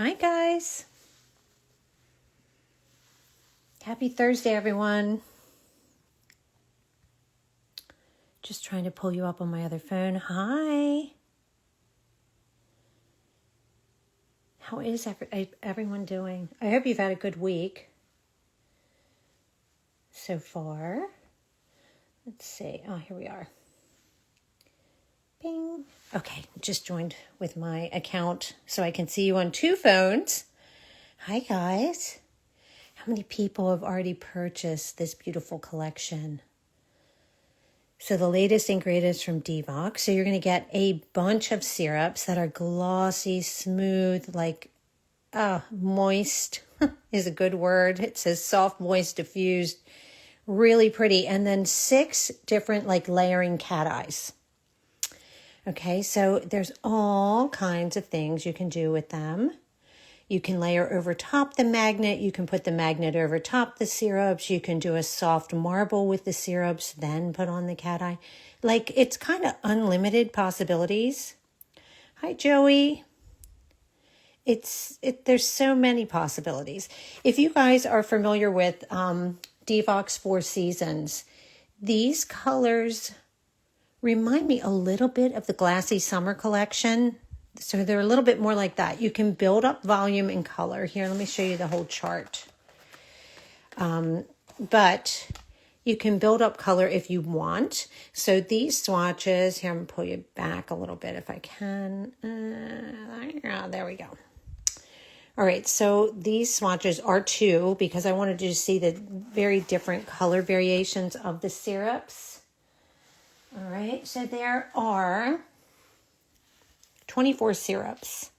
Hi guys. Happy Thursday, everyone. Just trying to pull you up on my other phone. Hi. How is everyone doing? I hope you've had a good week so far. Let's see. Oh, here we are. Bing. Okay, just joined with my account so I can see you on two phones. Hi guys. How many people have already purchased this beautiful collection? So the latest and greatest from DVOK. So you're going to get a bunch of syrups that are glossy, smooth, like moist is a good word. It says soft, moist, diffused, really pretty. And then 6 different like layering cat eyes. Okay, so there's all kinds of things you can do with them. You can layer over top the magnet. You can put the magnet over top the syrups. You can do a soft marble with the syrups, then put on the cat eye. Like, it's kind of unlimited possibilities. Hi, Joey. There's so many possibilities. If you guys are familiar with DVOK's 4 Seasons, these colors remind me a little bit of the Glacé Summer collection. So they're a little bit more like that. You can build up volume and color. Here, let me show you the whole chart. But you can build up color if you want. So these swatches, here I'm going to pull you back a little bit if I can. There we go. All right, so these swatches are 2 because I wanted you to see the very different color variations of the syrups. All right, so there are 24 syrups.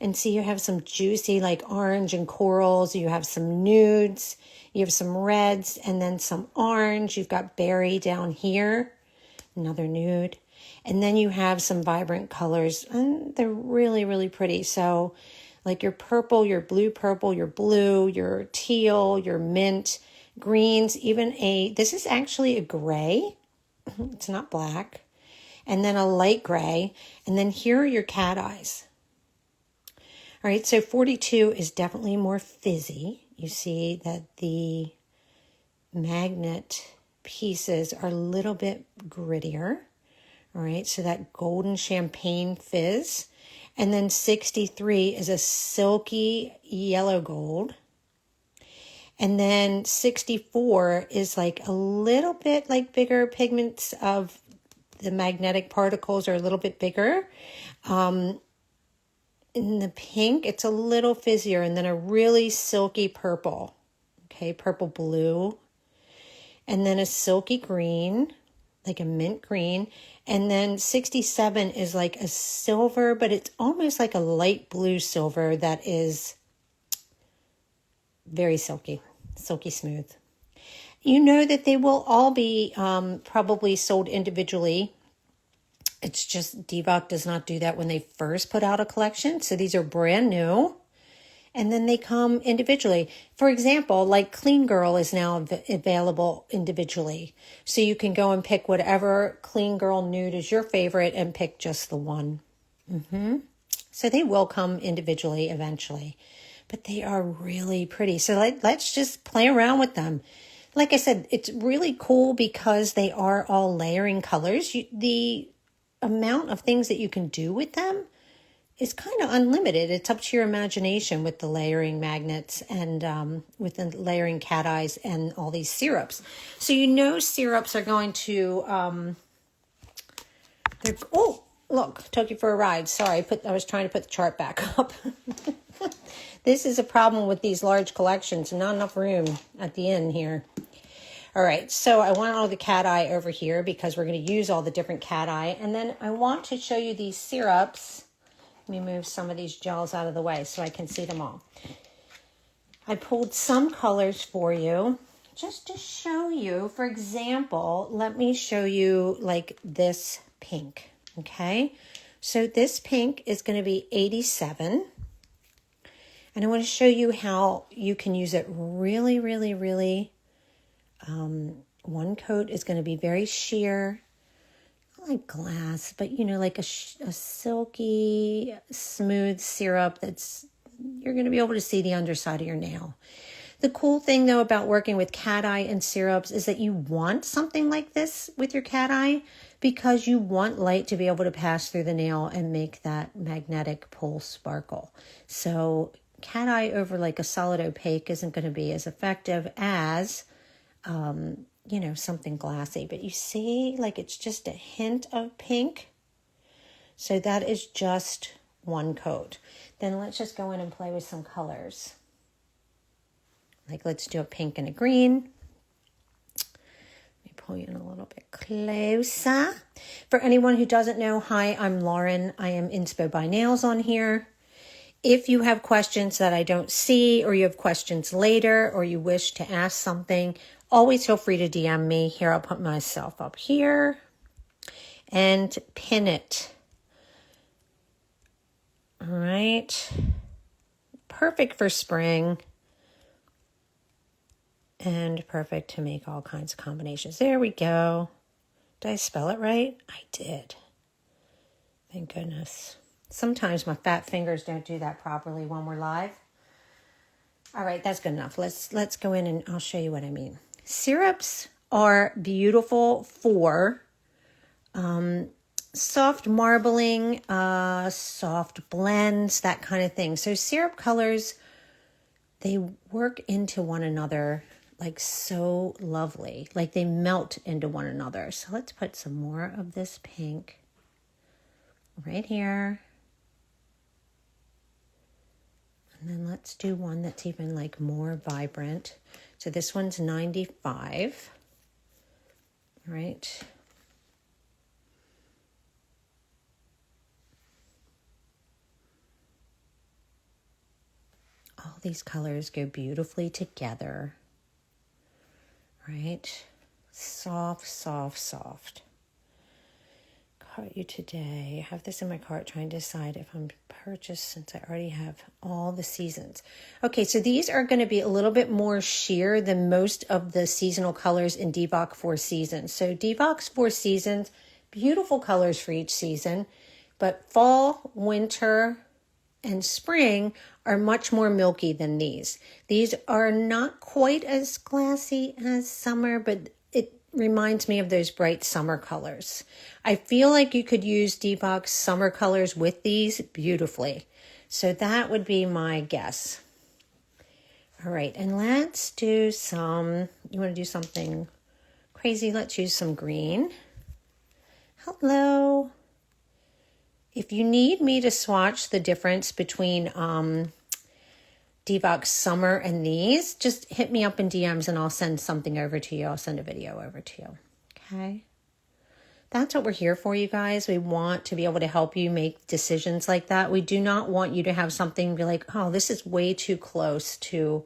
And see, you have some juicy like orange and corals. You have some nudes. You have some reds and then some orange. You've got berry down here, another nude. And then you have some vibrant colors. And they're really, really pretty. So like your purple, your blue, your teal, your mint, greens, this is actually a gray. It's not black. And then a light gray, and then here are your cat eyes. All right, so 42 is definitely more fizzy. You see that the magnet pieces are a little bit grittier. All right, so that golden champagne fizz. And then 63 is a silky yellow gold. And then 64 is like a little bit like bigger pigments of the magnetic particles are a little bit bigger. In the pink, it's a little fizzier, and then a really silky purple. Okay, purple blue. And then a silky green, like a mint green. And then 67 is like a silver, but it's almost like a light blue silver that is very silky smooth. You know that they will all be probably sold individually. It's just DVOK does not do that when they first put out a collection. So these are brand new. And then they come individually. For example, like Clean Girl is now available individually. So you can go and pick whatever Clean Girl nude is your favorite and pick just the one. So they will come individually eventually. But they are really pretty. So let's just play around with them. Like I said, it's really cool because they are all layering colors. The amount of things that you can do with them is kind of unlimited. It's up to your imagination with the layering magnets and with the layering cat eyes and all these syrups. So you know syrups are going to... oh, look, took you for a ride. Sorry, I was trying to put the chart back up. This is a problem with these large collections. Not enough room at the end here. All right, so I want all the cat eye over here because we're going to use all the different cat eye. And then I want to show you these syrups. Let me move some of these gels out of the way so I can see them all. I pulled some colors for you just to show you. For example, let me show you like this pink, okay? So this pink is going to be 87. And I want to show you how you can use it really, really, really. One coat is going to be very sheer, not like glass, but you know, like a silky, smooth syrup that's you're going to be able to see the underside of your nail. The cool thing though about working with cat eye and syrups is that you want something like this with your cat eye because you want light to be able to pass through the nail and make that magnetic pull sparkle. So cat eye over like a solid opaque isn't going to be as effective as, you know, something glassy. But you see, like it's just a hint of pink. So that is just one coat. Then let's just go in and play with some colors. Like let's do a pink and a green. Let me pull you in a little bit closer. For anyone who doesn't know, hi, I'm Lauren. I am Inspo by Nails on here. If you have questions that I don't see, or you have questions later, or you wish to ask something, always feel free to DM me. Here, I'll put myself up here and pin it. All right. Perfect for spring. And perfect to make all kinds of combinations. There we go. Did I spell it right? I did. Thank goodness. Sometimes my fat fingers don't do that properly when we're live. All right, that's good enough. Let's go in and I'll show you what I mean. Syrups are beautiful for soft marbling, soft blends, that kind of thing. So syrup colors, they work into one another like so lovely. Like they melt into one another. So let's put some more of this pink right here. And then let's do one that's even like more vibrant. So this one's 95. All right. All these colors go beautifully together. Right? Soft, soft, soft. Caught you today. I have this in my cart trying to decide if I'm purchased since I already have all the seasons. Okay, so these are going to be a little bit more sheer than most of the seasonal colors in DVOK 4 Seasons. So DVOK's 4 Seasons, beautiful colors for each season, but fall, winter, and spring are much more milky than these. These are not quite as glassy as summer, but it reminds me of those bright summer colors. I feel like you could use DVOK's summer colors with these beautifully. So that would be my guess. All right, and let's do some, you want to do something crazy? Let's use some green. Hello. If you need me to swatch the difference between DVOK's summer and these, just hit me up in DMs and I'll send something over to you. I'll send a video over to you. Okay? That's what we're here for, you guys. We want to be able to help you make decisions like that. We do not want you to have something be like, oh, this is way too close to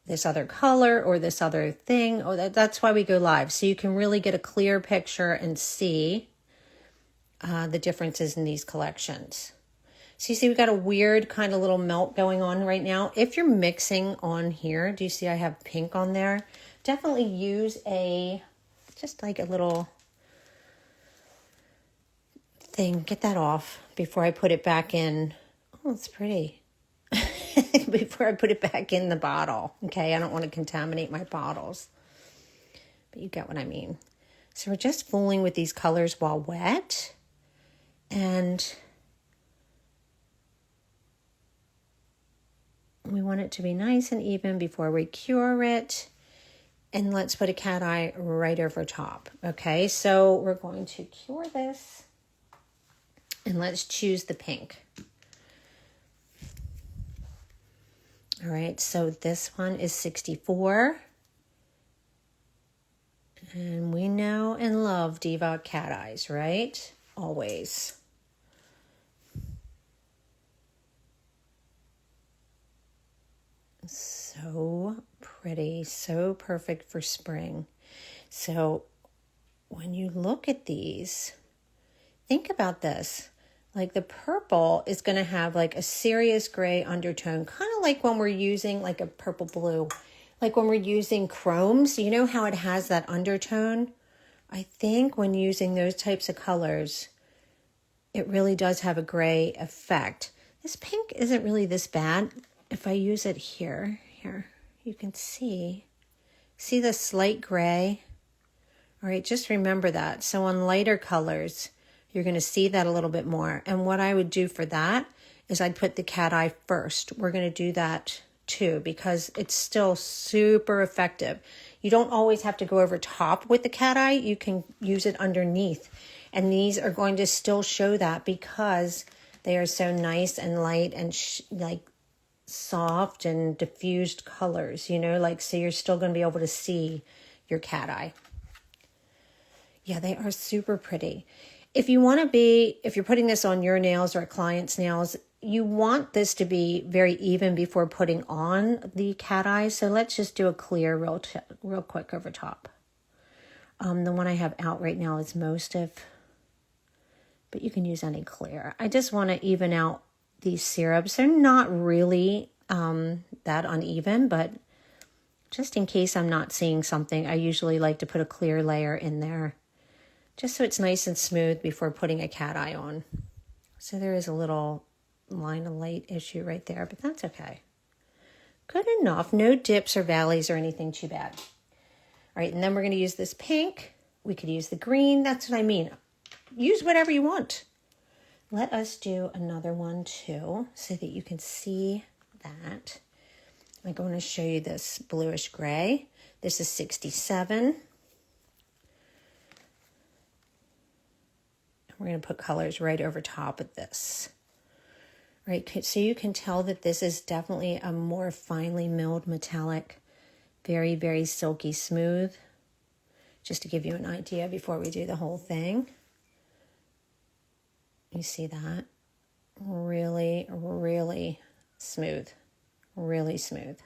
this other color or this other thing. Oh, that's why we go live. So you can really get a clear picture and see the differences in these collections. So you see we got a weird kind of little melt going on right now. If you're mixing on here, do you see I have pink on there? Definitely use just like a little thing. Get that off before I put it back in. Oh, it's pretty. Before I put it back in the bottle. Okay, I don't want to contaminate my bottles. But you get what I mean. So we're just fooling with these colors while wet. And we want it to be nice and even before we cure it. And let's put a cat eye right over top. Okay, so we're going to cure this. And let's choose the pink. All right, so this one is 64. And we know and love DVOK cat eyes, right? Always. So pretty, so perfect for spring. So when you look at these, think about this. Like the purple is going to have like a serious gray undertone, kind of like when we're using like a purple blue, like when we're using chromes, you know how it has that undertone? I think when using those types of colors, it really does have a gray effect. This pink isn't really this bad. If I use it here, you can see the slight gray? All right, just remember that. So on lighter colors, you're going to see that a little bit more. And what I would do for that is I'd put the cat eye first. We're going to do that too because it's still super effective. You don't always have to go over top with the cat eye. You can use it underneath. And these are going to still show that because they are so nice and light and like soft and diffused colors, you know, like, so you're still going to be able to see your cat eye. Yeah, they are super pretty. If you're putting this on your nails or a client's nails, you want this to be very even before putting on the cat eye. So let's just do a clear real quick over top. The one I have out right now is Mauve, but you can use any clear. I just want to even out these syrups. They're not really that uneven, but just in case I'm not seeing something, I usually like to put a clear layer in there just so it's nice and smooth before putting a cat eye on. So there is a little line of light issue right there, but that's okay. Good enough. No dips or valleys or anything too bad. All right, and then we're going to use this pink. We could use the green. That's what I mean. Use whatever you want. Let us do another one too so that you can see that. I'm going to show you this bluish gray. This is 67. We're going to put colors right over top of this. Right, so you can tell that this is definitely a more finely milled metallic, very, very silky smooth. Just to give you an idea before we do the whole thing. You see that? Really, really smooth. Really smooth.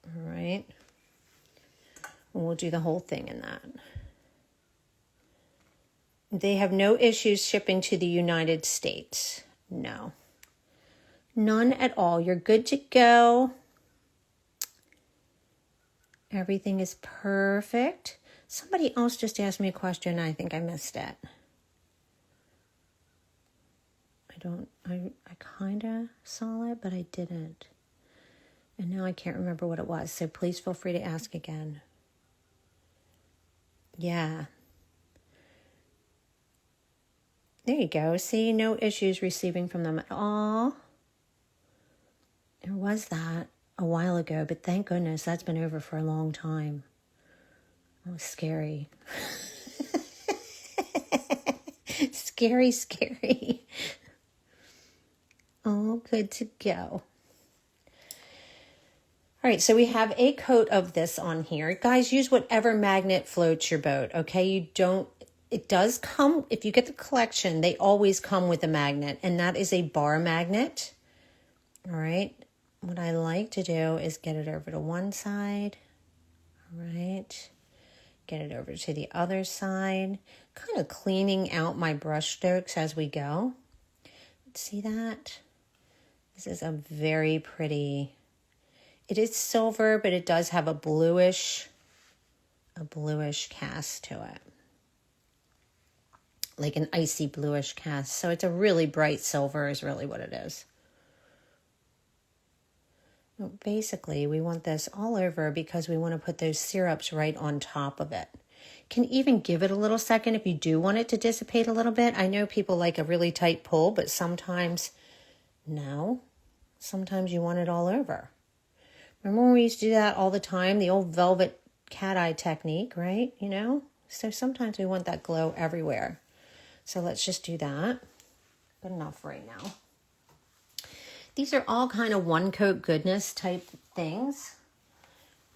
All right. We'll do the whole thing in that. They have no issues shipping to the United States. No. None at all. You're good to go. Everything is perfect. Somebody else just asked me a question. I think I missed it. I kind of saw it, but I didn't. And now I can't remember what it was. So please feel free to ask again. Yeah. There you go. See, no issues receiving from them at all. There was that a while ago, but thank goodness that's been over for a long time. It was scary. Scary, scary. All good to go. All right, so we have a coat of this on here. Guys, use whatever magnet floats your boat, okay? It does come, if you get the collection, they always come with a magnet, and that is a bar magnet. All right, what I like to do is get it over to one side. All right, get it over to the other side, kind of cleaning out my brush strokes as we go. See that? This is a very pretty, it is silver, but it does have a bluish cast to it. Like an icy bluish cast. So it's a really bright silver is really what it is. Well, basically, we want this all over because we want to put those syrups right on top of it. Can even give it a little second if you do want it to dissipate a little bit. I know people like a really tight pull, but sometimes, no. Sometimes you want it all over. Remember when we used to do that all the time? The old velvet cat eye technique, right? You know? So sometimes we want that glow everywhere. So let's just do that. Good enough right now. These are all kind of one coat goodness type things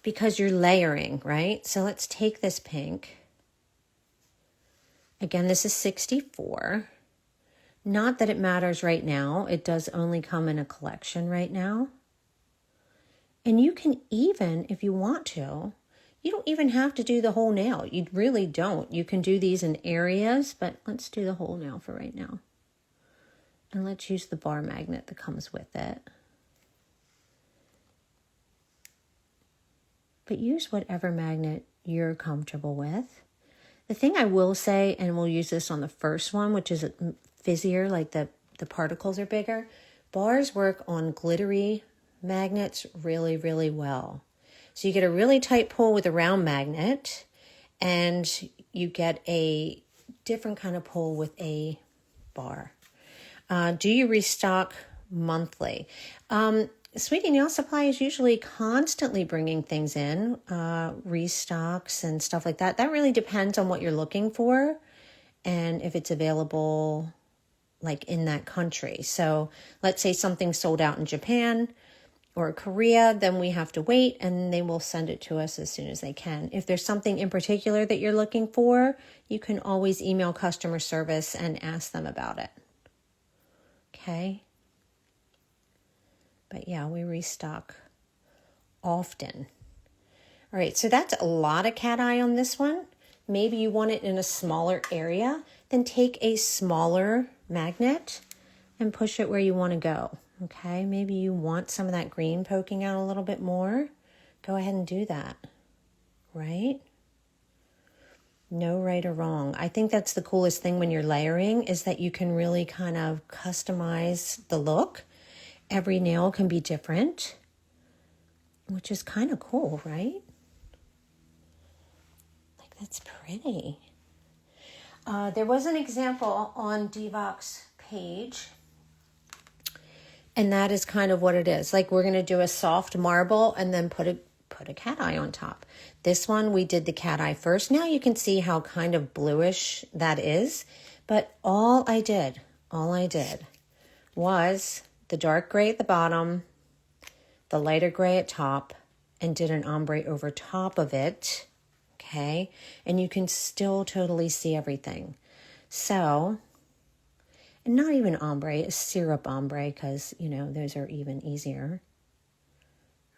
because you're layering, right? So let's take this pink. Again, this is 64. Not that it matters right now. It does only come in a collection right now. And you can even, if you want to, you don't even have to do the whole nail. You really don't. You can do these in areas, but let's do the whole nail for right now. And let's use the bar magnet that comes with it. But use whatever magnet you're comfortable with. The thing I will say, and we'll use this on the first one, which is fizzier, like the particles are bigger. Bars work on glittery magnets really, really well. So you get a really tight pull with a round magnet, and you get a different kind of pull with a bar. Do you restock monthly? Sweetie Nail Supply is usually constantly bringing things in, restocks and stuff like that. That really depends on what you're looking for and if it's available like in that country. So let's say something sold out in Japan or Korea, then we have to wait and they will send it to us as soon as they can. If there's something in particular that you're looking for, you can always email customer service and ask them about it. Okay? But yeah, we restock often. All right, so that's a lot of cat eye on this one. Maybe you want it in a smaller area, then take a smaller magnet and push it where you want to go. Okay, maybe you want some of that green poking out a little bit more. Go ahead and do that, right? No right or wrong. I think that's the coolest thing when you're layering is that you can really kind of customize the look. Every nail can be different, which is kind of cool, right? Like, that's pretty. There was an example on DVOK's page, and that is kind of what it is. Like, we're going to do a soft marble and then put a cat eye on top. This one, we did the cat eye first. Now you can see how kind of bluish that is. But all I did was the dark gray at the bottom, the lighter gray at top, and did an ombre over top of it, okay? And you can still totally see everything. So, and not even ombre, it's syrup ombre, because, you know, those are even easier,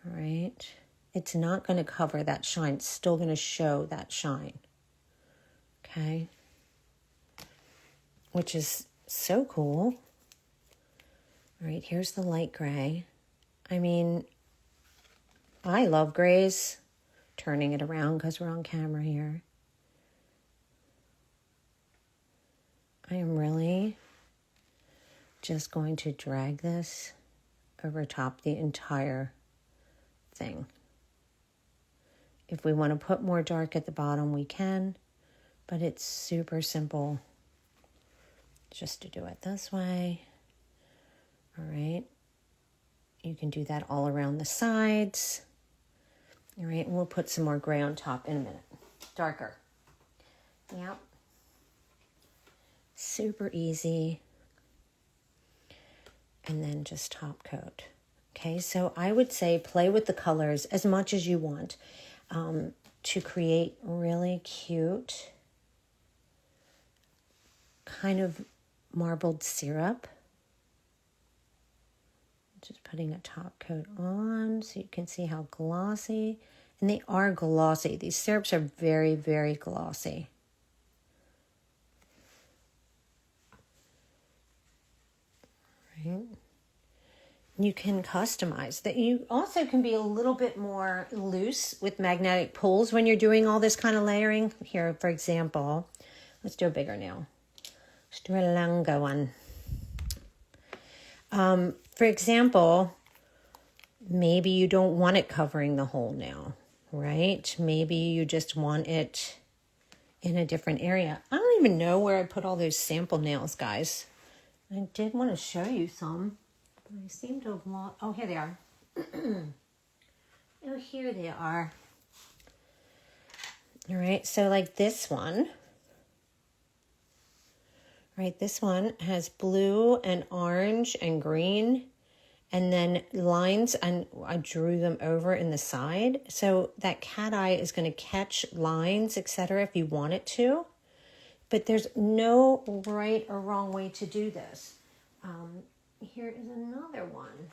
all right? It's not going to cover that shine. It's still going to show that shine, okay? Which is so cool. All right, here's the light gray. I mean, I love grays. Turning it around because we're on camera here. I am really just going to drag this over top the entire thing. If we want to put more dark at the bottom, we can, but it's super simple just to do it this way. All right, you can do that all around the sides. All right, and we'll put some more gray on top in a minute. Darker. Yep. Super easy. And then just top coat. Okay, so I would say play with the colors as much as you want to create really cute kind of marbled syrup. Just putting a top coat on so you can see how glossy. And they are glossy. These syrups are very, very glossy. Right. You can customize that. You also can be a little bit more loose with magnetic pulls when you're doing all this kind of layering. Here, for example, let's do a bigger nail. Let's do a longer one. For example, maybe you don't want it covering the whole nail, right? Maybe you just want it in a different area. I don't even know where I put all those sample nails, guys. I did want to show you some, but I seem to have lost. Oh, here they are. Oh, here they are. All right, so like this one. Right, this one has blue and orange and green, and then lines, and I drew them over in the side. So that cat eye is going to catch lines, etc. if you want it to. But there's no right or wrong way to do this. Here is another one.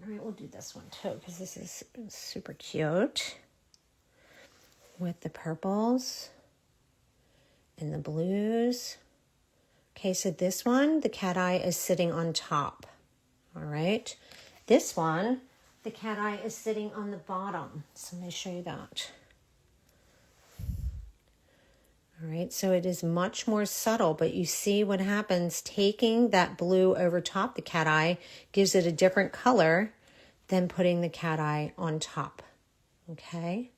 All right, we'll do this one too, because this is super cute. With the purples and the blues. Okay, so this one, the cat eye is sitting on top. All right. This one, the cat eye is sitting on the bottom. So let me show you that. All right, so it is much more subtle, but you see what happens taking that blue over top the cat eye gives it a different color than putting the cat eye on top. Okay,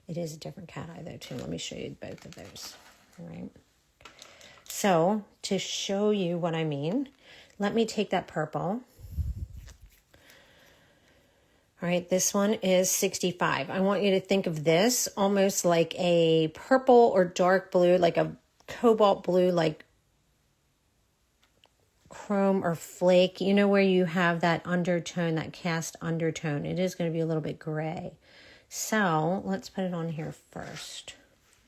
it is a different cat eye though too. Let me show you both of those. All right, so to show you what I mean, let me take that purple. All right, this one is 65. I want you to think of this almost like a purple or dark blue, like a cobalt blue, like chrome or flake. You know where you have that undertone, that cast undertone. It is going to be a little bit gray. So let's put it on here first.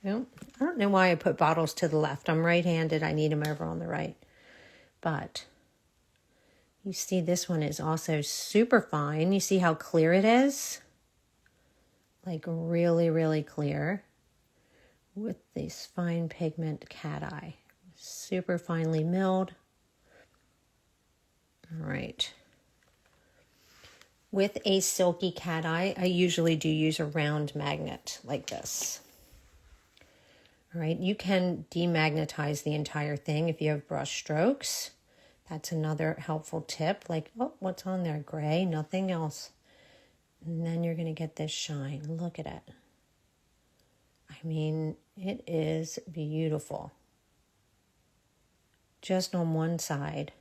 I don't know why I put bottles to the left. I'm right-handed. I need them over on the right. But you see this one is also super fine. You see how clear it is? Like really, really clear with this fine pigment cat eye. Super finely milled. All right. With a silky cat eye, I usually do use a round magnet like this. All right, you can demagnetize the entire thing if you have brush strokes. That's another helpful tip. Like, oh, what's on there? Gray, nothing else. And then you're going to get this shine. Look at it. I mean, it is beautiful. Just on one side.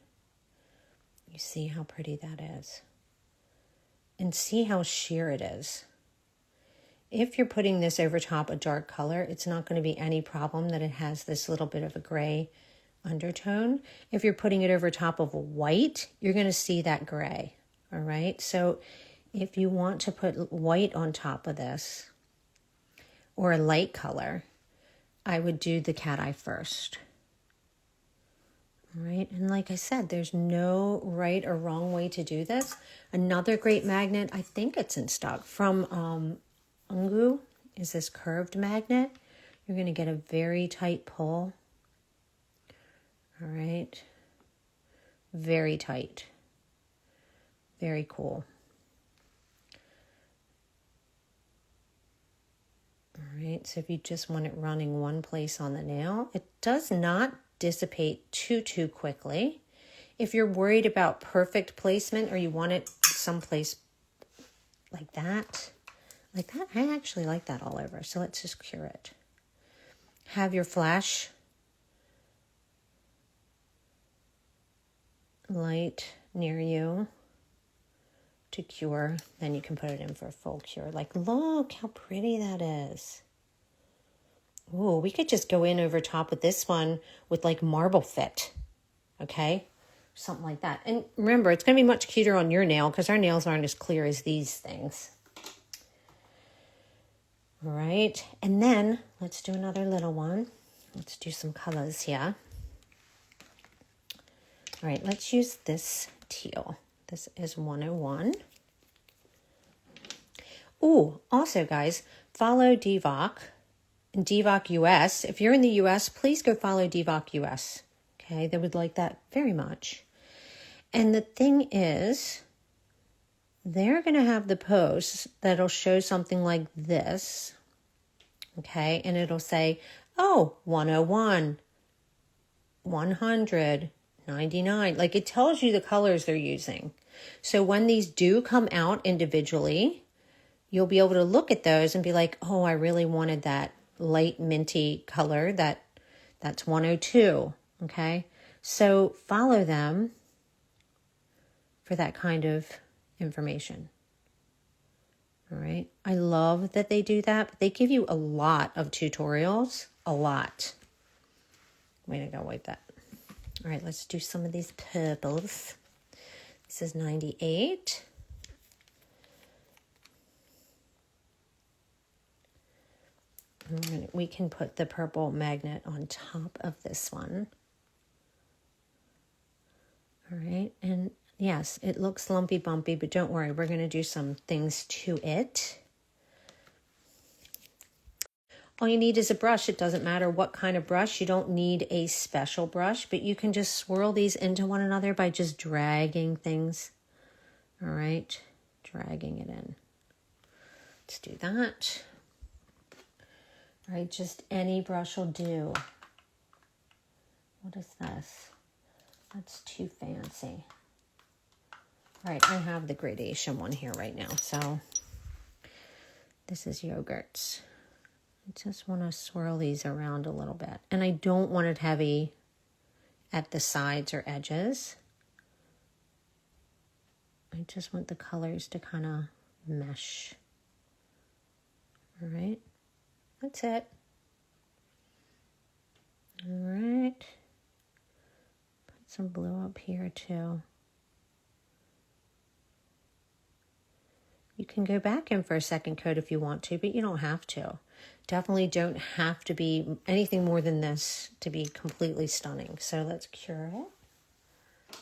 You see how pretty that is. And see how sheer it is. If you're putting this over top a dark color, it's not going to be any problem that it has this little bit of a gray undertone. If you're putting it over top of a white, you're going to see that gray. All right. So if you want to put white on top of this or a light color, I would do the cat eye first. All right. And like I said, there's no right or wrong way to do this. Another great magnet, I think it's in stock from Ungu, is this curved magnet. You're going to get a very tight pull. All right, very tight, very cool. All right, so if you just want it running one place on the nail, it does not dissipate too quickly. If you're worried about perfect placement or you want it someplace like that, I actually like that all over. So let's just cure it. Have your flash light near you to cure, then you can put it in for a full cure. Like, look how pretty that is. Ooh, we could just go in over top with this one with like marble fit, okay? Something like that. And remember, it's going to be much cuter on your nail because our nails aren't as clear as these things. All right, and then let's do another little one. Let's do some colors here. All right, let's use this teal. This is 101. Ooh, also guys, follow DVOK and DVOK US. If you're in the US, please go follow DVOK US. Okay, they would like that very much. And the thing is, they're going to have the posts that'll show something like this. Okay, and it'll say, oh, 101, 100, 99. Like, it tells you the colors they're using. So when these do come out individually, you'll be able to look at those and be like, oh, I really wanted that light minty color. That's 102. Okay, so follow them for that kind of information. All right, I love that they do that, but they give you a lot of tutorials, a lot. Wait, I gotta wipe that. All right, let's do some of these purples. This is 98. And we can put the purple magnet on top of this one. All right, and yes, it looks lumpy bumpy, but don't worry, we're going to do some things to it. All you need is a brush. It doesn't matter what kind of brush. You don't need a special brush, but you can just swirl these into one another by just dragging things. All right, dragging it in. Let's do that. All right, just any brush will do. What is this? That's too fancy. All right, I have the gradation one here right now. So this is yogurts. I just want to swirl these around a little bit. And I don't want it heavy at the sides or edges. I just want the colors to kind of mesh. All right, that's it. All right. Put some blue up here too. You can go back in for a second coat if you want to, but you don't have to. Definitely don't have to be anything more than this to be completely stunning. So let's cure it.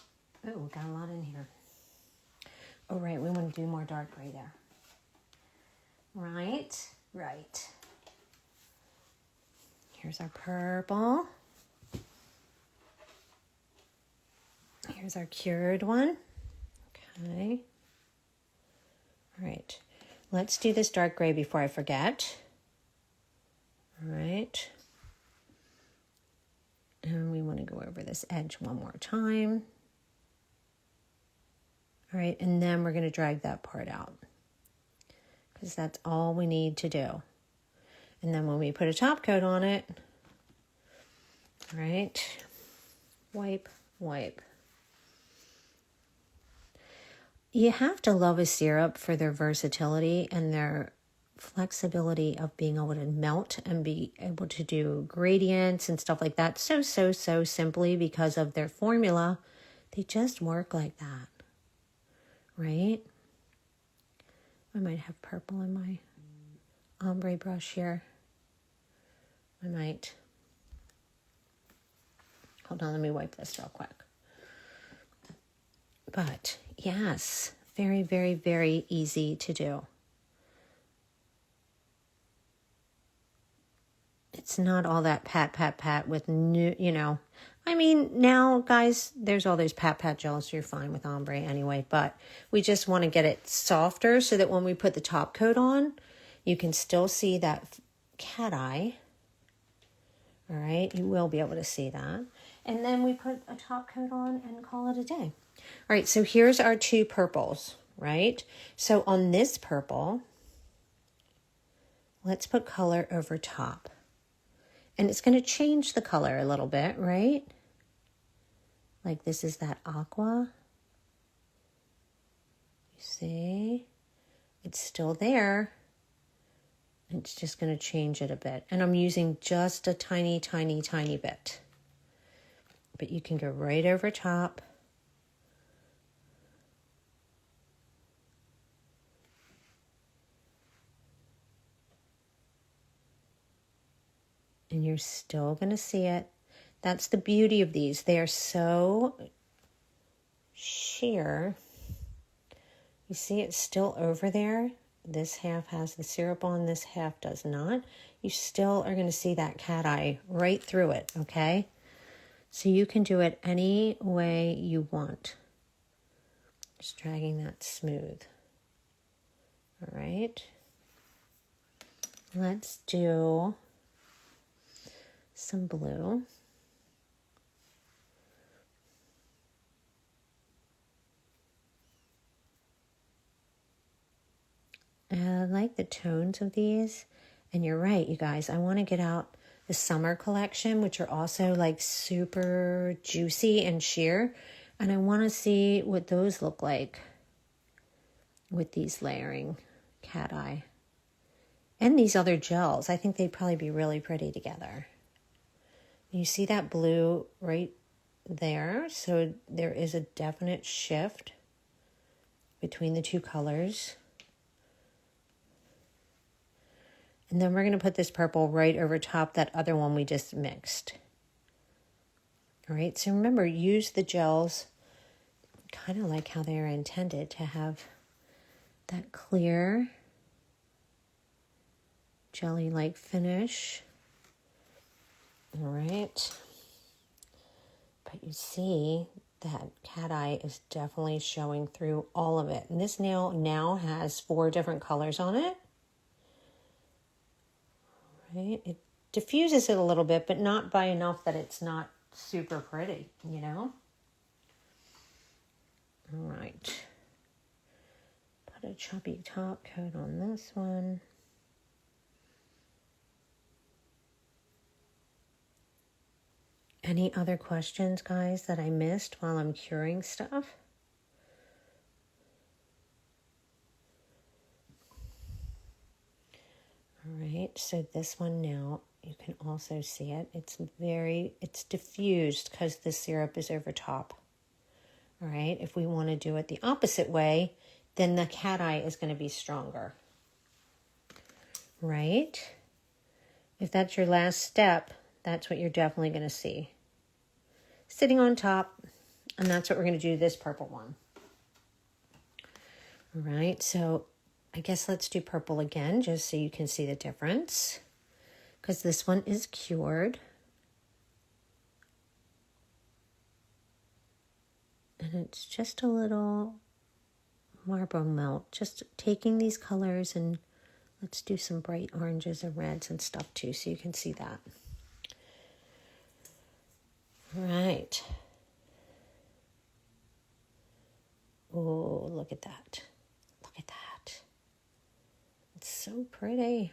Oh, we got a lot in here. Oh, right, we want to do more dark gray there. Right. Here's our purple. Here's our cured one. Okay. All right. Let's do this dark gray before I forget. All right. And we want to go over this edge one more time. All right, and then we're going to drag that part out because that's all we need to do. And then when we put a top coat on it, all right, wipe. You have to love a syrup for their versatility and their flexibility of being able to melt and be able to do gradients and stuff like that so simply because of their formula. They just work like that. Right? I might have purple in my ombre brush here. I might. Hold on, let me wipe this real quick. But yes, very, very, very easy to do. It's not all that pat with new, I mean, now, guys, there's all those pat gels, so you're fine with ombre anyway, but we just want to get it softer so that when we put the top coat on, you can still see that cat eye. All right, you will be able to see that. And then we put a top coat on and call it a day. All right, so here's our two purples, right? So on this purple, let's put color over top. And it's going to change the color a little bit, right? Like this is that aqua. You see? It's still there. It's just going to change it a bit. And I'm using just a tiny bit. But you can go right over top. And you're still going to see it. That's the beauty of these. They are so sheer. You see it's still over there. This half has the syrup on, this half does not. You still are going to see that cat eye right through it, okay? So you can do it any way you want. Just dragging that smooth. All right. Let's do some blue. I like the tones of these. And you're right, you guys. I want to get out the summer collection, which are also like super juicy and sheer. And I want to see what those look like with these layering cat eye. And these other gels. I think they'd probably be really pretty together. You see that blue right there? So there is a definite shift between the two colors. And then we're going to put this purple right over top that other one we just mixed. All right, so remember, use the gels kind of like how they are intended to have that clear jelly-like finish. All right. But you see that cat eye is definitely showing through all of it. And this nail now has 4 different colors on it. All Okay, it diffuses it a little bit, but not by enough that it's not super pretty, you know? All right. Put a chubby top coat on this one. Any other questions, guys, that I missed while I'm curing stuff? All right, so this one now, you can also see it. It's diffused because the syrup is over top. All right, if we want to do it the opposite way, then the cat eye is going to be stronger. Right? If that's your last step, that's what you're definitely going to see. Sitting on top, and that's what we're going to do this purple one. All right, so I guess let's do purple again, just so you can see the difference. Because this one is cured. And it's just a little marble melt. Just taking these colors, and let's do some bright oranges and reds and stuff too, so you can see that. All right. Oh, look at that. Look at that. It's so pretty.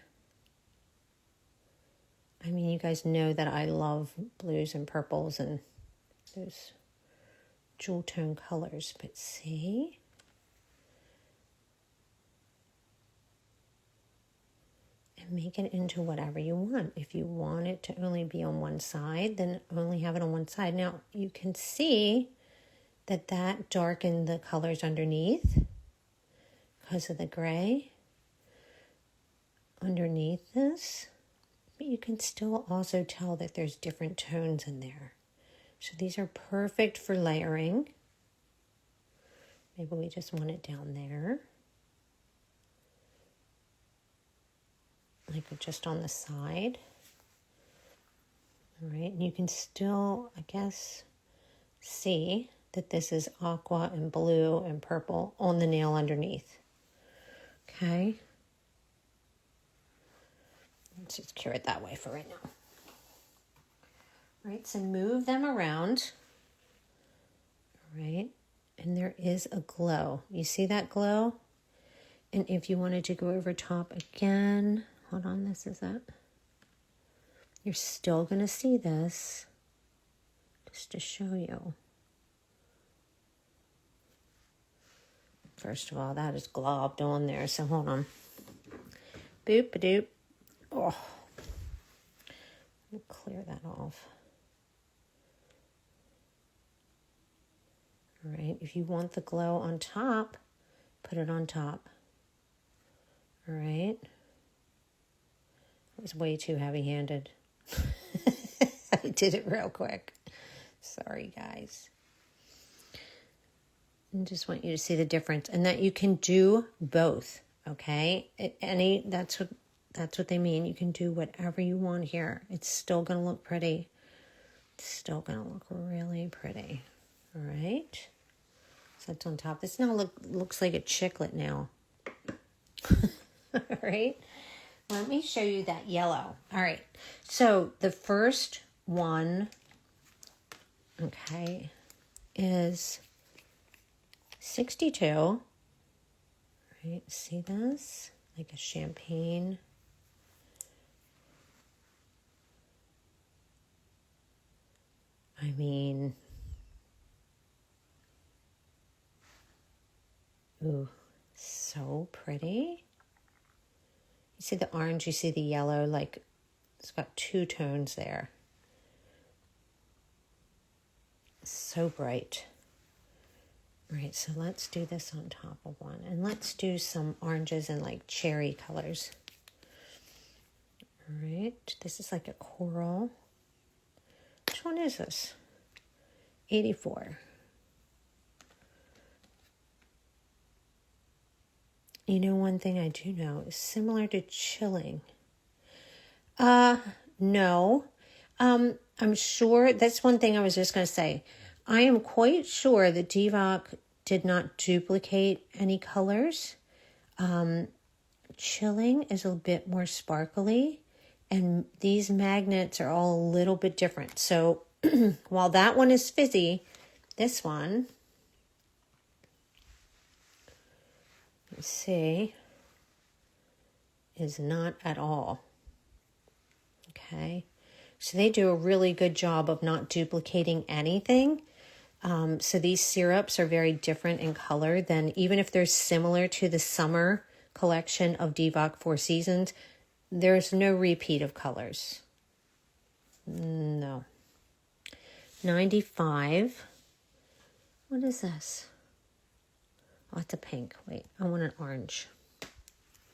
I mean, you guys know that I love blues and purples and those jewel tone colors, but see? And make it into whatever you want. If you want it to only be on one side, then only have it on one side. Now, you can see that darkened the colors underneath because of the gray underneath this. But you can still also tell that there's different tones in there. So these are perfect for layering. Maybe we just want it down there. Like just on the side. All right, and you can still, I guess, see that this is aqua and blue and purple on the nail underneath. Okay. Let's just cure it that way for right now. All right, so move them around. All right, and there is a glow. You see that glow? And if you wanted to go over top again, hold on, this is it. You're still going to see this, just to show you. First of all, that is globbed on there, so hold on. Boop-a-doop. Oh, let me clear that off. All right, if you want the glow on top, put it on top. All right. It was way too heavy-handed. I did it real quick. Sorry, guys. I just want you to see the difference, and that you can do both. Okay, that's what they mean. You can do whatever you want here. It's still gonna look pretty. It's still gonna look really pretty. All right. So that's on top. This now looks like a chiclet now. All right. Let me show you that yellow. All right. So the first one, okay, is 62. All right. See this? Like a champagne. I mean, ooh, so pretty. You see the orange, you see the yellow, like it's got two tones there. So bright. All right, so let's do this on top of one. And let's do some oranges and like cherry colors. All right, this is like a coral. Which one is this? 84. You know, one thing I do know is similar to chilling. No. I'm sure, that's one thing I was just going to say. I am quite sure that DVOK did not duplicate any colors. Chilling is a bit more sparkly, And these magnets are all a little bit different. So while that one is fizzy, this one, let's see, is not at all. Okay. So they do a really good job of not duplicating anything. So these syrups are very different in color than, even if they're similar to the summer collection of DVOK Four Seasons, there's no repeat of colors. No. 95. What is this? Oh, it's a pink. Wait, I want an orange.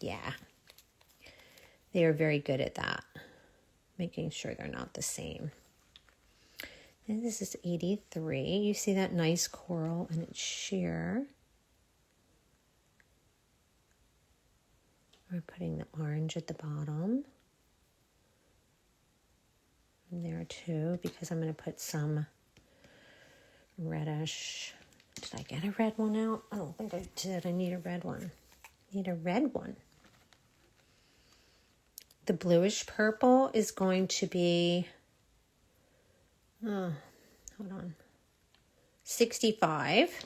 Yeah. They are very good at that. Making sure they're not the same. And this is 83. You see that nice coral and it's sheer. We're putting the orange at the bottom. And there too, because I'm going to put some reddish. Did I get a red one out? I don't think I did. I need a red one. I need a red one. The bluish purple is going to be, hold on, 65.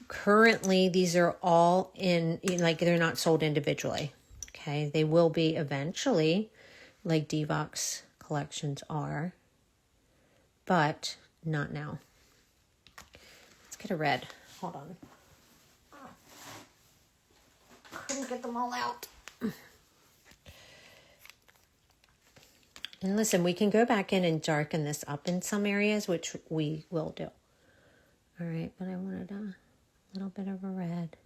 Currently, these are all in, like, they're not sold individually. Okay, they will be eventually, like DVOK's collections are, but not now. Let's get a red. Hold on. Couldn't get them all out. And listen, we can go back in and darken this up in some areas, which we will do. All right, but I wanted a little bit of a red.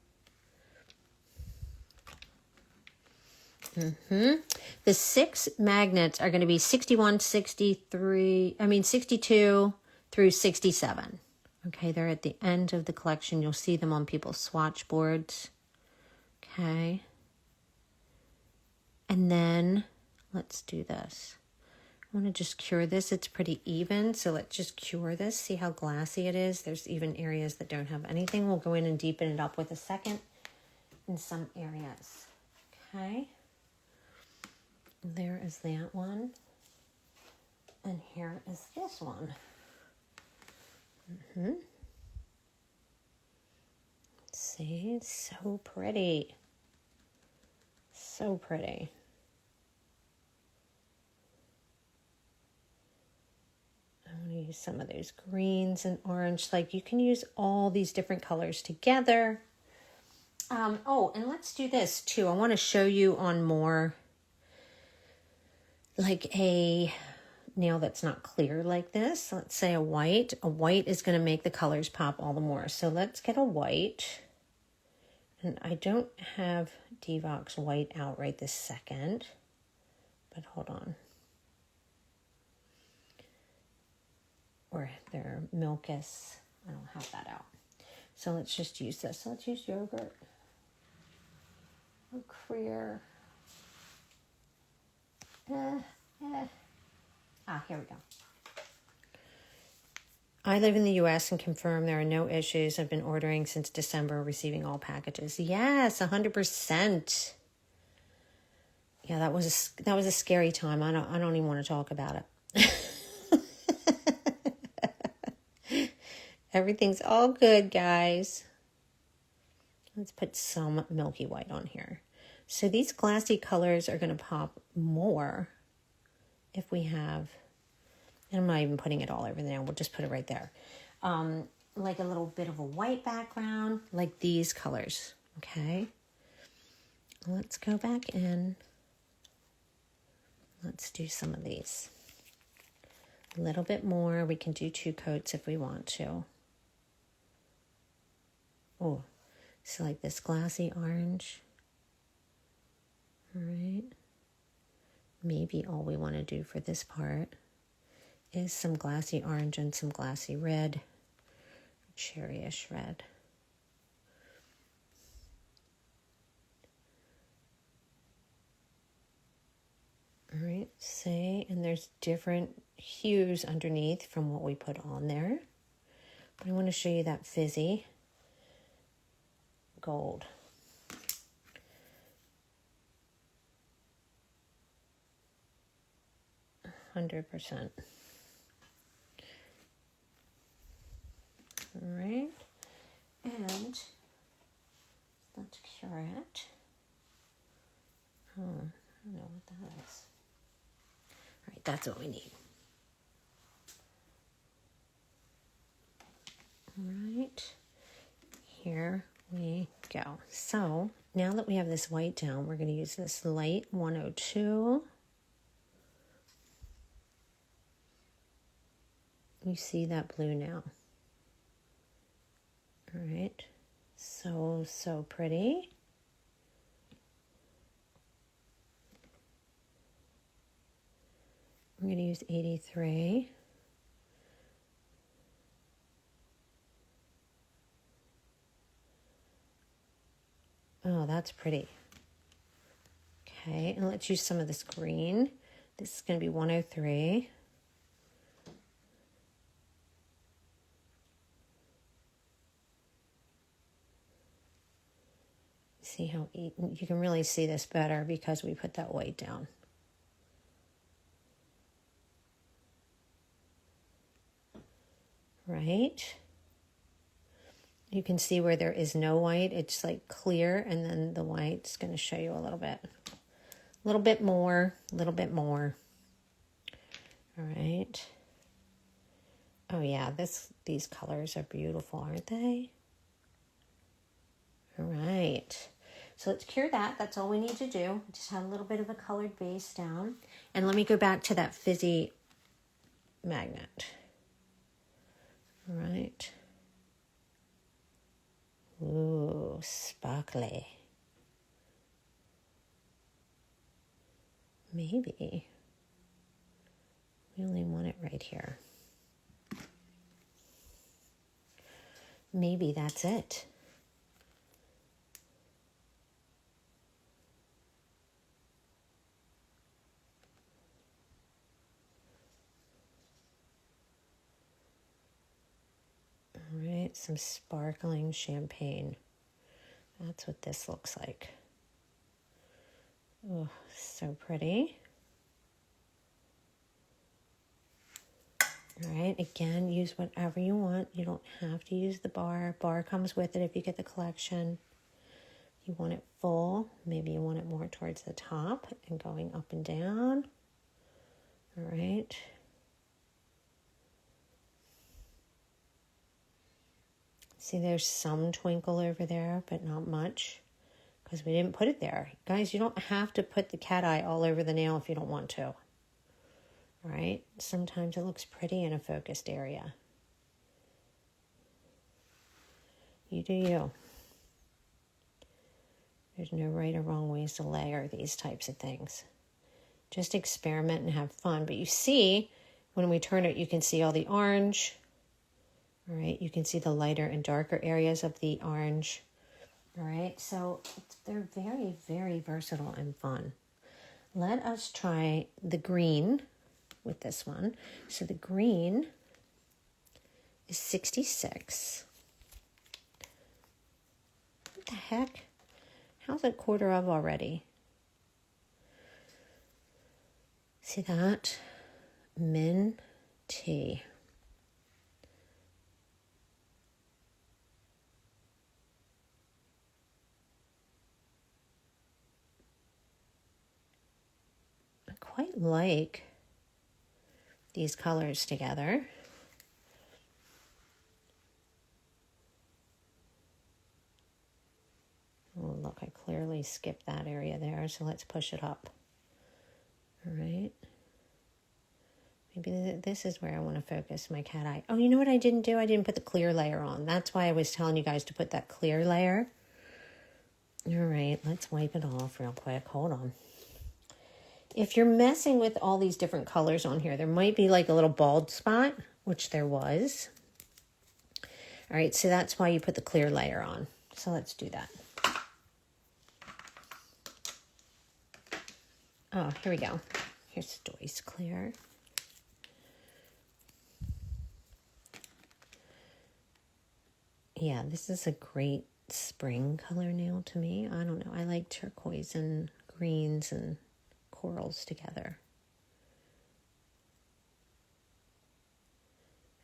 The 6 magnets are going to be 61, 62 through 67. Okay, they're at the end of the collection. You'll see them on people's swatch boards. Okay. And then let's do this. I want to just cure this. It's pretty even, so let's just cure this. See how glassy it is. There's even areas that don't have anything. We'll go in and deepen it up with a second in some areas. Okay. There is that one. And here is this one. See, it's so pretty. So pretty. I'm going to use some of those greens and orange. Like, you can use all these different colors together. Oh, and let's do this too. I want to show you on more like a nail that's not clear like this. Let's say a white. A white is going to make the colors pop all the more. So let's get a white. And I don't have DVOK's white out right this second. But hold on. Or their Milkus. I don't have that out. So let's just use this. So let's use yogurt. Or clear. Here we go. I live in the U.S. and confirm there are no issues. I've been ordering since December, receiving all packages. Yes, 100%. Yeah, that was a scary time. I don't even want to talk about it. Everything's all good, guys. Let's put some milky white on here. So these glassy colors are going to pop more if we have, and I'm not even putting it all over there. We'll just put it right there. Like a little bit of a white background, like these colors, okay? Let's go back in. Let's do some of these. A little bit more. We can do 2 coats if we want to. Oh, so like this glassy orange. All right. Maybe all we want to do for this part is some glassy orange and some glassy red, cherryish red. All right, see, and there's different hues underneath from what we put on there. But I want to show you that fizzy gold. 100%. All right. And let's cure it. Oh, I don't know what that is. All right, that's what we need. All right, here we go. So now that we have this white down, we're going to use this light 102. You see that blue now. All right, so pretty. I'm going to use 83. Oh, that's pretty. Okay, and let's use some of this green. This is going to be 103. See how you can really see this better because we put that white down. Right? You can see where there is no white, it's like clear, and then the white's going to show you a little bit more, a little bit more. All right. Oh yeah, these colors are beautiful, aren't they? All right. So let's cure that. That's all we need to do. Just have a little bit of a colored base down. And let me go back to that fizzy magnet. All right. Ooh, sparkly. Maybe we only want it right here. Maybe that's it. All right, some sparkling champagne. That's what this looks like. Oh, so pretty. All right, again, use whatever you want. You don't have to use the bar. Bar comes with it if you get the collection. You want it full. Maybe you want it more towards the top and going up and down. All right. See, there's some twinkle over there, but not much because we didn't put it there. Guys, you don't have to put the cat eye all over the nail if you don't want to. All right. Sometimes it looks pretty in a focused area. You do you. There's no right or wrong ways to layer these types of things. Just experiment and have fun. But you see, when we turn it, you can see all the orange. All right, you can see the lighter and darker areas of the orange. All right, so they're very, very versatile and fun. Let us try the green with this one. So the green is 66. What the heck? How's it quarter of already? See that? Min tea. I quite like these colors together. Oh, look, I clearly skipped that area there, so let's push it up. All right. Maybe this is where I want to focus my cat eye. Oh, you know what I didn't do? I didn't put the clear layer on. That's why I was telling you guys to put that clear layer. All right, let's wipe it off real quick. Hold on. If you're messing with all these different colors on here, there might be like a little bald spot, which there was. All right, so that's why you put the clear layer on. So let's do that. Oh, here we go. Here's Joyce Clear. Yeah, this is a great spring color nail to me. I don't know. I like turquoise and greens and corals together.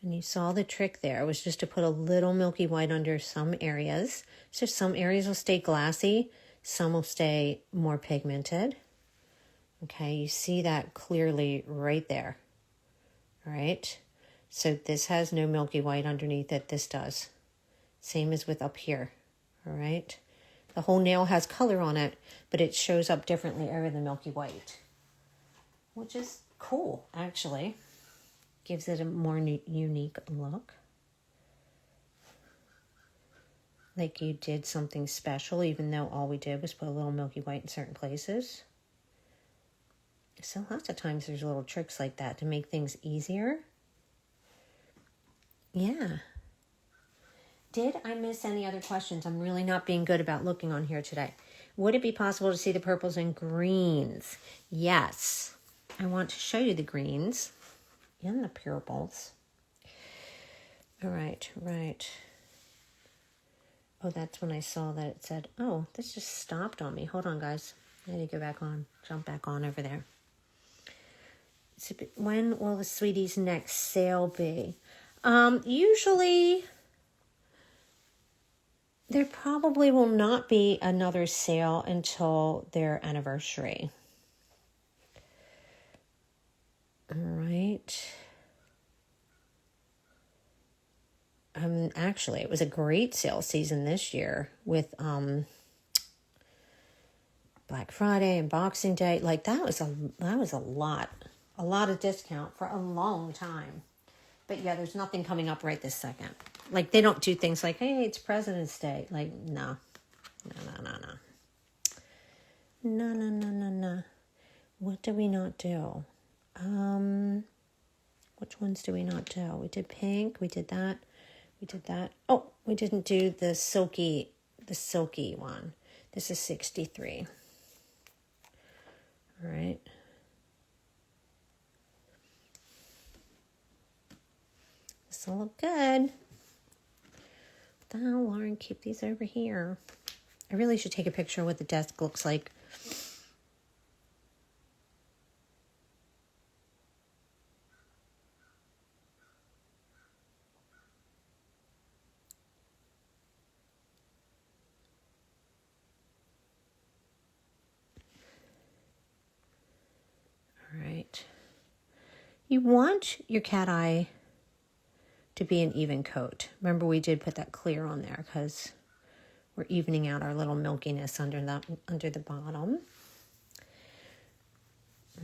And you saw the trick there. It was just to put a little milky white under some areas. So some areas will stay glassy, some will stay more pigmented. Okay, you see that clearly right there. All right, so this has no milky white underneath it. This does. Same as with up here. All right, the whole nail has color on it, but it shows up differently over the milky white, which is cool, actually. Gives it a more unique look. Like you did something special, even though all we did was put a little milky white in certain places. So lots of times there's little tricks like that to make things easier. Yeah. Did I miss any other questions? I'm really not being good about looking on here today. Would it be possible to see the purples and greens? Yes. I want to show you the greens and the purples. All right, right. Oh, that's when I saw that it said, oh, this just stopped on me. Hold on, guys. I need to go back on, jump back on over there. So, when will the Sweeties' next sale be? Usually, there probably will not be another sale until their anniversary. All right. Actually, it was a great sale season this year with Black Friday and Boxing Day. Like that was a lot of discount for a long time. But yeah, there's nothing coming up right this second. Like they don't do things like, hey, it's President's Day. Like no. What do we not do? Which ones do we not do? We did pink. We did that. We did that. Oh, we didn't do the silky one. This is 63. All right. This will look good. What the hell, Lauren? Keep these over here. I really should take a picture of what the desk looks like. Right. You want your cat eye to be an even coat. Remember we did put that clear on there because we're evening out our little milkiness under the bottom.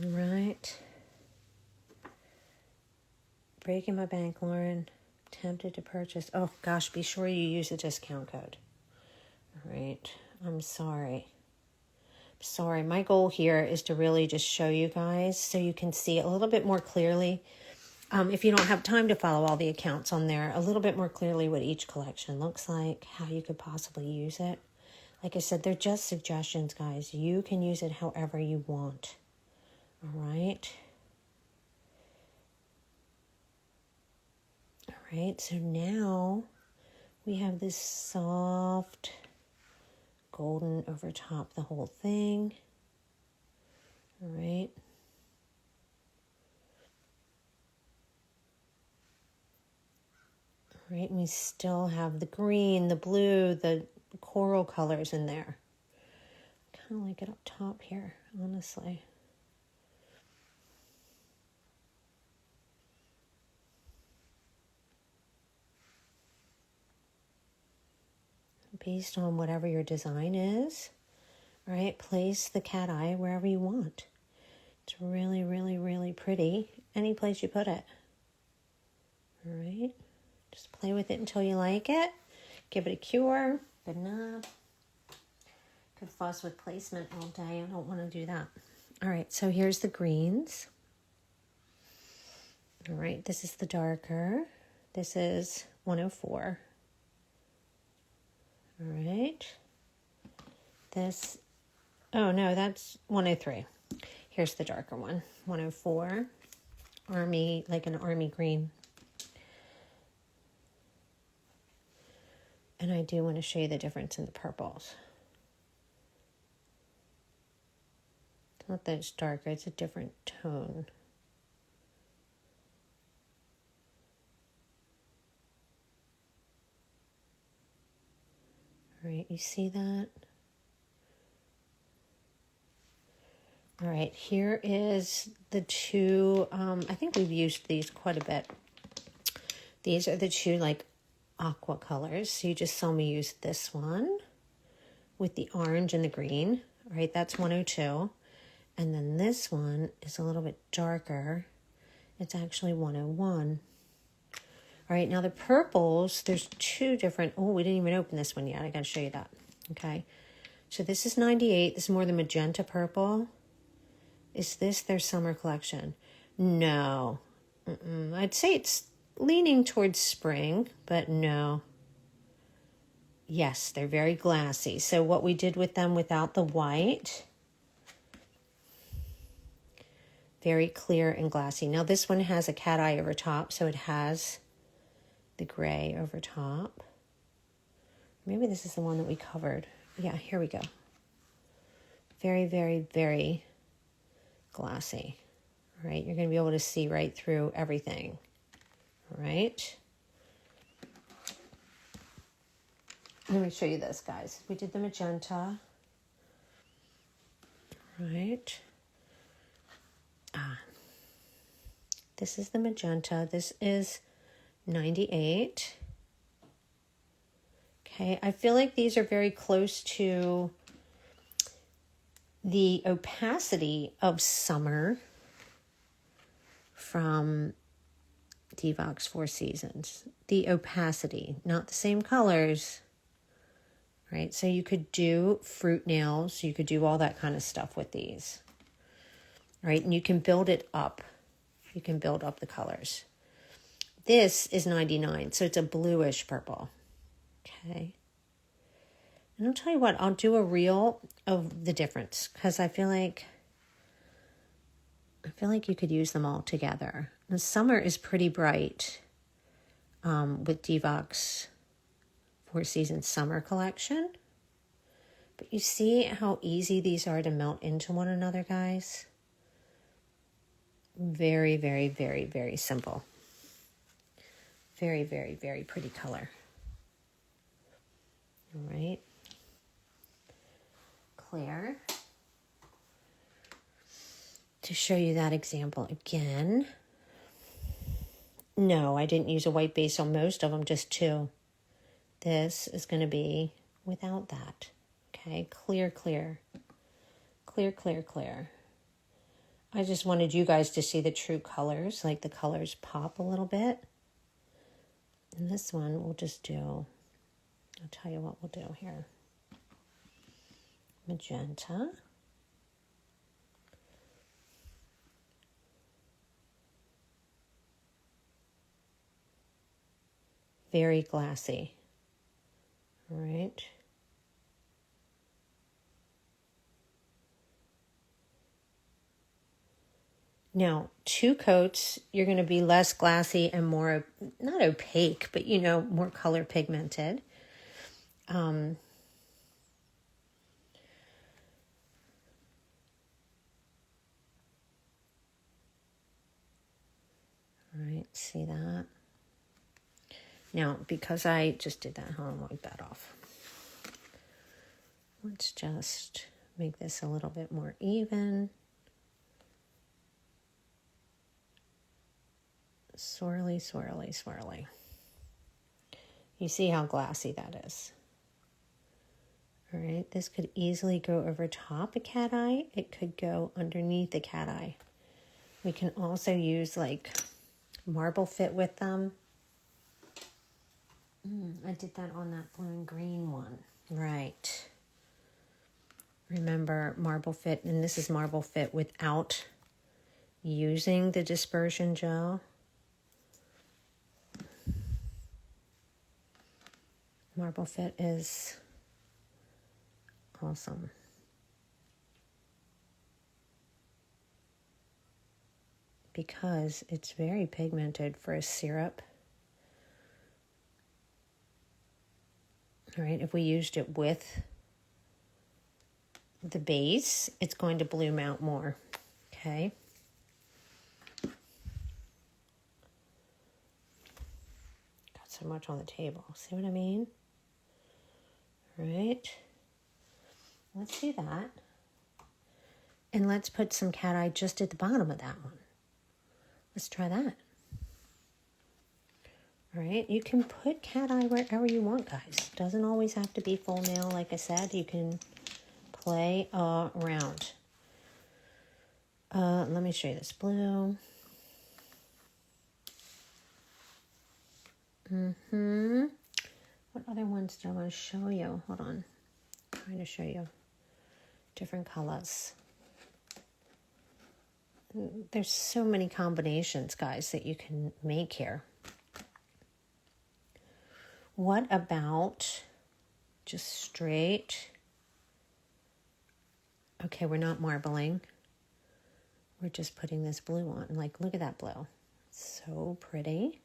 All right. Breaking my bank, Lauren. Tempted to purchase. Oh gosh, be sure you use the discount code. All right. I'm sorry. Sorry, my goal here is to really just show you guys so you can see a little bit more clearly. If you don't have time to follow all the accounts on there, a little bit more clearly what each collection looks like, how you could possibly use it. Like I said, they're just suggestions, guys. You can use it however you want. All right. All right, so now we have this soft golden over top the whole thing. All right. All right, and we still have the green, the blue, the coral colors in there. Kind of like it up top here, honestly. Based on whatever your design is, all right, place the cat eye wherever you want. It's really, really, really pretty. Any place you put it. All right. Just play with it until you like it. Give it a cure. Good enough. Could fuss with placement all day. I don't want to do that. All right, so here's the greens. All right, this is the darker. This is 104. All right. This, oh no, that's 103. Here's the darker one, 104. Army, like an army green. And I do want to show you the difference in the purples. It's not that it's darker, it's a different tone. All right, you see that? All right, here is the two, I think we've used these quite a bit. These are the two like aqua colors. So you just saw me use this one with the orange and the green. All right, that's 102. And then this one is a little bit darker. It's actually 101. All right, now the purples, there's two different, oh, we didn't even open this one yet. I gotta show you that, okay? So this is 98, this is more the magenta purple. Is this their summer collection? No, I'd say it's leaning towards spring, but no. Yes, they're very glassy. So what we did with them without the white, very clear and glassy. Now this one has a cat eye over top, so it has the gray over top. Maybe this is the one that we covered. Yeah, here we go. Very, very, very glassy. All right, you're going to be able to see right through everything. All right. Let me show you this, guys. We did the magenta. Right. This is the magenta. This is 98. Okay, I feel like these are very close to the opacity of summer from DVOK's Four Seasons. The opacity, not the same colors, right? So you could do fruit nails, you could do all that kind of stuff with these, right? And you can build it up. You can build up the colors. This is 99, so it's a bluish purple. Okay. And I'll tell you what, I'll do a reel of the difference because I feel like you could use them all together. The summer is pretty bright with DVOK's Four Seasons Summer Collection. But you see how easy these are to melt into one another, guys? Very, very, very, very simple. Very, very, very pretty color. All right. Clear. To show you that example again. No, I didn't use a white base on most of them, just two. This is going to be without that. Okay, clear, clear. Clear, clear, clear. I just wanted you guys to see the true colors, like the colors pop a little bit. And this one we'll just do, I'll tell you what we'll do here. Magenta. Very glassy. All right. Now, two coats, you're going to be less glassy and more, not opaque, but, you know, more color pigmented. All right, see that? Now, because I just did that, hold on, I'll wipe that off. Let's just make this a little bit more even. Swirly, swirly, swirly. You see how glassy that is. All right, this could easily go over top a cat eye. It could go underneath a cat eye. We can also use like marble fit with them. I did that on that blue and green one. Right. Remember marble fit, and this is marble fit without using the dispersion gel. Marble fit is awesome. Because it's very pigmented for a syrup. All right, if we used it with the base, it's going to bloom out more, okay? Got so much on the table, see what I mean? right? Let's do that. And let's put some cat eye just at the bottom of that one. Let's try that. All right, you can put cat eye wherever you want, guys. Doesn't always have to be full nail, like I said. You can play around. Let me show you this blue. What other ones do I want to show you? Hold on. I'm trying to show you different colors. There's so many combinations, guys, that you can make here. What about just straight? Okay, we're not marbling. We're just putting this blue on. Like, look at that blue. So pretty.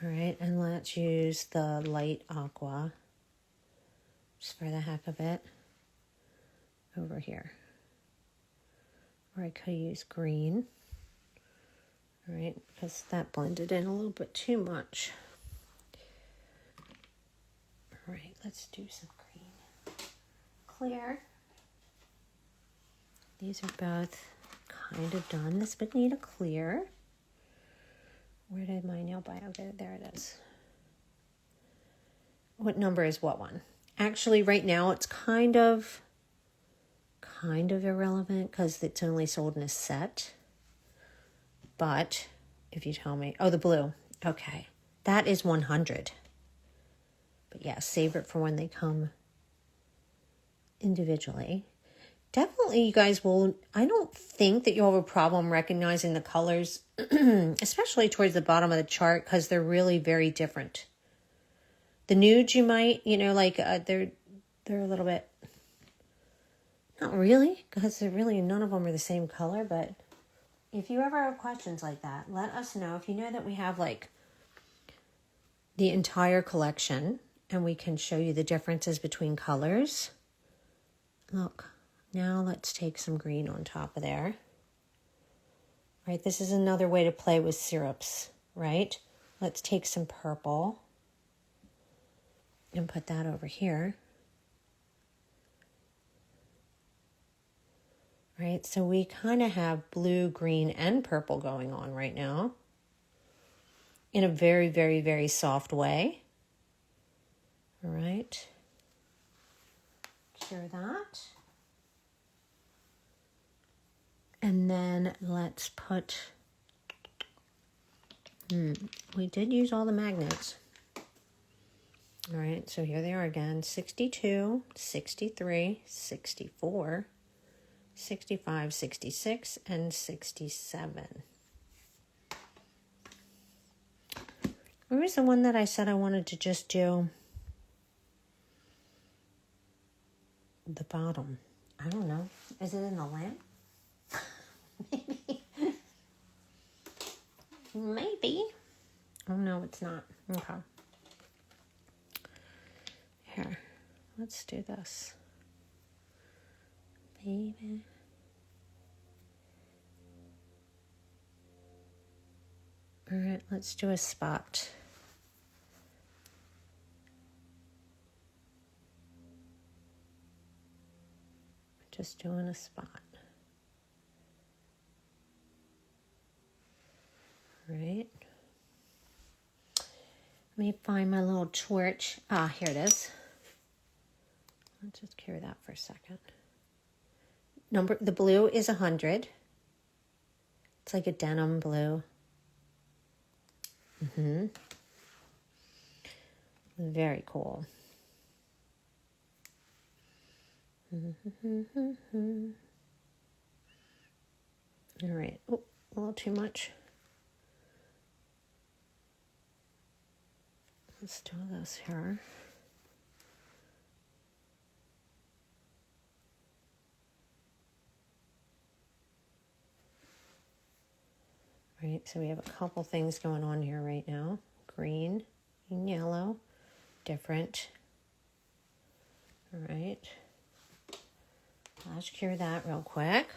All right, and let's use the light aqua, just for the heck of it, over here. Or I could use green. All right, because that blended in a little bit too much. All right, let's do some green. Clear. These are both kind of done. This would need a clear. Where did my nail bio go? There it is. What number is what one? Actually, right now it's kind of irrelevant because it's only sold in a set. But if you tell me, oh, the blue. Okay, that is 100. But yeah, save it for when they come individually. Definitely, you guys will, I don't think that you'll have a problem recognizing the colors, especially towards the bottom of the chart, because they're really very different. The nudes you might, like they're a little bit, not really, because they're really, none of them are the same color, but if you ever have questions like that, let us know. If you know that we have like the entire collection and we can show you the differences between colors. Look. Now let's take some green on top of there. Right, this is another way to play with syrups, right? Let's take some purple and put that over here. Right, so we kind of have blue, green, and purple going on right now in a very, very, very soft way. All right, cure that. And then let's put, we did use all the magnets. All right, so here they are again, 62, 63, 64, 65, 66, and 67. Where was the one that I said I wanted to just do the bottom? I don't know. Is it in the lamp? Maybe. Oh, no, it's not. Okay. Here, let's do this. Baby. All right, let's do a spot. Just doing a spot. Right. Let me find my little torch. Ah, here it is. Let's just cure that for a second. The blue is 100. It's like a denim blue. Very cool. All right. Oh, a little too much. Let's do this here. Right, so we have a couple things going on here right now. Green and yellow, different. All right. Let's cure that real quick.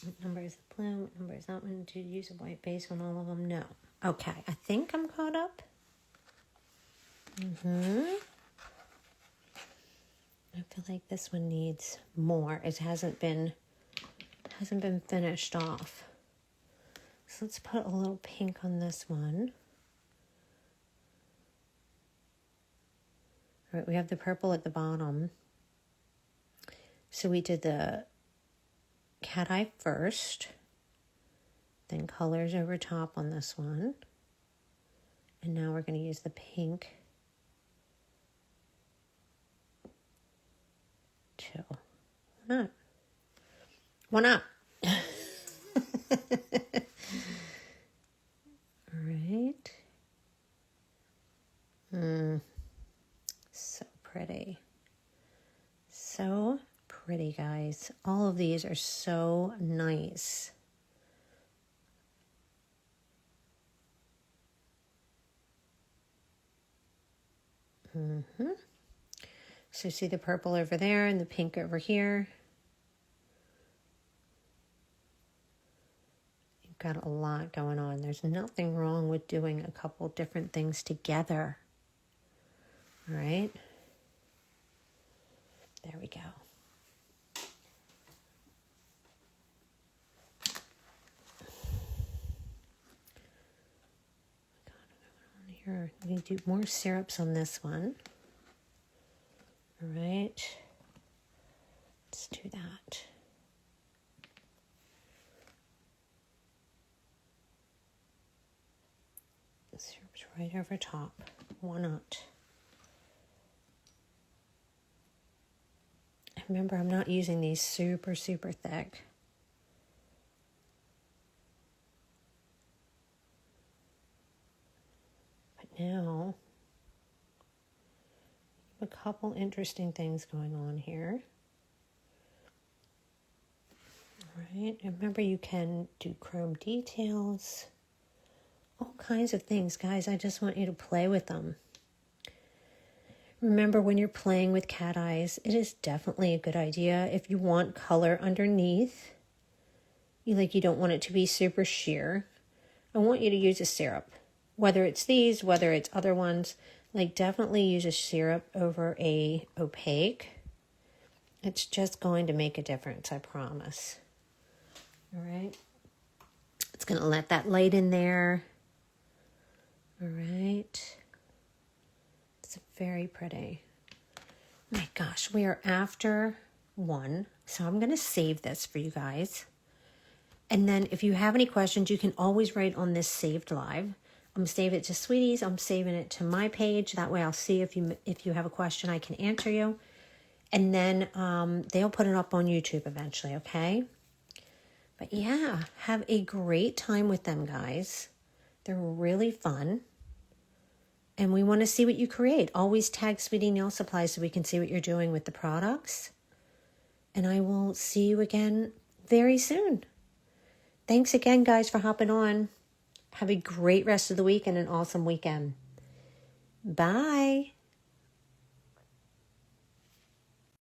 What number is the Plum. What number is that one? Did you use a white base on all of them? No. Okay, I think I'm caught up. I feel like this one needs more. It hasn't been finished off. So let's put a little pink on this one. All right, we have the purple at the bottom. So we did the cat eye first, then colors over top on this one. And now we're going to use the pink too. Why not? Why not? All right. So pretty. So pretty, guys. All of these are so nice. So see the purple over there and the pink over here. You've got a lot going on. There's nothing wrong with doing a couple different things together. All right. There we go. Here, we can do more syrups on this one. All right, let's do that. Syrup's right over top. Why not? Remember, I'm not using these super thick. But now, a couple interesting things going on here. All right, and remember you can do chrome details, all kinds of things, guys. I just want you to play with them. Remember, when you're playing with cat eyes, it is definitely a good idea if you want color underneath. You don't want it to be super sheer. I want you to use a syrup. Whether it's these, whether it's other ones, definitely use a syrup over a opaque. It's just going to make a difference, I promise. All right. It's going to let that light in there. All right. It's very pretty. My gosh, we are after 1. So I'm going to save this for you guys. And then if you have any questions, you can always write on this saved live. I'm going to save it to Sweeties. I'm saving it to my page. That way I'll see if you have a question, I can answer you. And then they'll put it up on YouTube eventually, okay? But yeah, have a great time with them, guys. They're really fun. And we want to see what you create. Always tag Sweetie Nail Supply so we can see what you're doing with the products. And I will see you again very soon. Thanks again, guys, for hopping on. Have a great rest of the week and an awesome weekend. Bye.